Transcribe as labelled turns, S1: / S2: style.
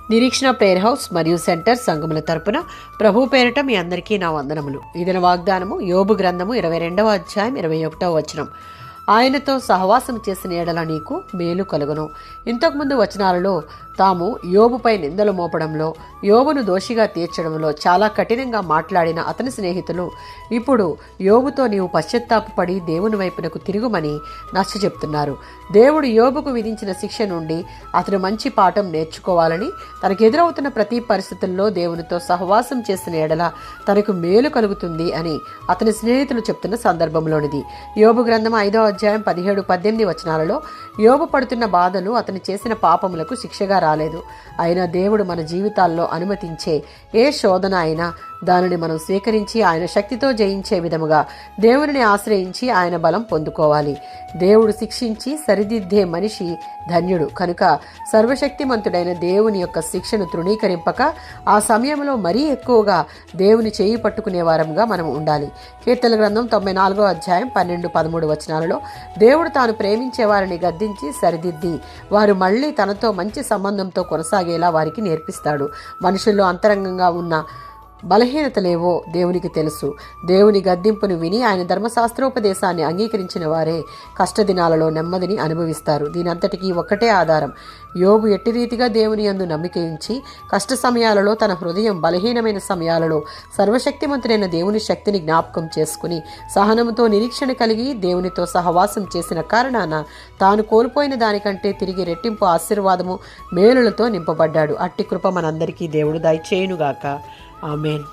S1: నిరీక్షణ prayer house మరియు centre సంఘముల తరపున ప్రభు పేరిట మీ అందరికీ నా వందనములు. ఈ దిన వాగ్దానము యోబు గ్రంథము 22వ అధ్యాయం 21వ వచనం. ఆయనతో సహవాసం చేసిన ఎడల నీకు మేలు కలుగును. ఇంతకుముందు వచనాలలో తాము యోబుపై నిందలు మోపడంలో, యోబును దోషిగా తీర్చడంలో చాలా కఠినంగా మాట్లాడిన అతని స్నేహితులు ఇప్పుడు యోబుతో నీవు పశ్చాత్తాపపడి దేవుని వైపునకు తిరుగుమని నచ్చచెప్తున్నారు. దేవుడు యోబుకు విధించిన శిక్ష నుండి అతను మంచి పాఠం నేర్చుకోవాలని, తనకు ఎదురవుతున్న ప్రతి పరిస్థితుల్లో దేవునితో సహవాసం చేసిన ఎడల తనకు మేలు కలుగుతుంది అని అతని స్నేహితులు చెప్తున్న సందర్భంలోనిది. యోబు గ్రంథం 5వ అధ్యాయం 17-18 వచనాలలో యోబు పడుతున్న బాధలు అతను చేసిన పాపములకు శిక్షగా రాలేదు. అయినా దేవుడు మన జీవితాల్లో అనుమతించే ఏ శోధన అయినా దానిని మనం స్వీకరించి ఆయన శక్తితో జయించే విధముగా దేవుని ఆశ్రయించి ఆయన బలం పొందుకోవాలి. దేవుడు శిక్షించి సరిదిద్దే మనిషి ధన్యుడు. కనుక సర్వశక్తిమంతుడైన దేవుని యొక్క శిక్షను తృణీకరింపక ఆ సమయంలో మరీ ఎక్కువగా దేవుని చేయి పట్టుకునే వారంగా మనం ఉండాలి. కీర్తన గ్రంథం 94వ అధ్యాయం 12-13 వచనాలలో దేవుడు తాను ప్రేమించే వారిని గద్దించి సరిదిద్ది వారు మళ్ళీ తనతో మంచి సంబంధంతో కొనసాగేలా వారికి నేర్పిస్తాడు. మనుషుల్లో అంతరంగంగా ఉన్న బలహీనతలేవో దేవునికి తెలుసు. దేవుని గద్దింపును విని ఆయన ధర్మశాస్త్రోపదేశాన్ని అంగీకరించిన వారే కష్టదినాలలో నెమ్మదిని అనుభవిస్తారు. దీనంతటికీ ఒక్కటే ఆధారం. యోబు ఎట్టి రీతిగా దేవుని యందు నమ్మిక ఉంచి కష్ట సమయాలలో, తన హృదయం బలహీనమైన సమయాలలో సర్వశక్తిమంతుడైన దేవుని శక్తిని జ్ఞాపకం చేసుకుని సహనంతో నిరీక్షణ కలిగి దేవునితో సహవాసం చేసిన కారణాన తాను కోల్పోయిన దానికంటే తిరిగి రెట్టింపు ఆశీర్వాదము మేలులతో నింపబడ్డాడు. అట్టి కృప మనందరికీ దేవుడు దయచేయునుగాక. ఆమేన్.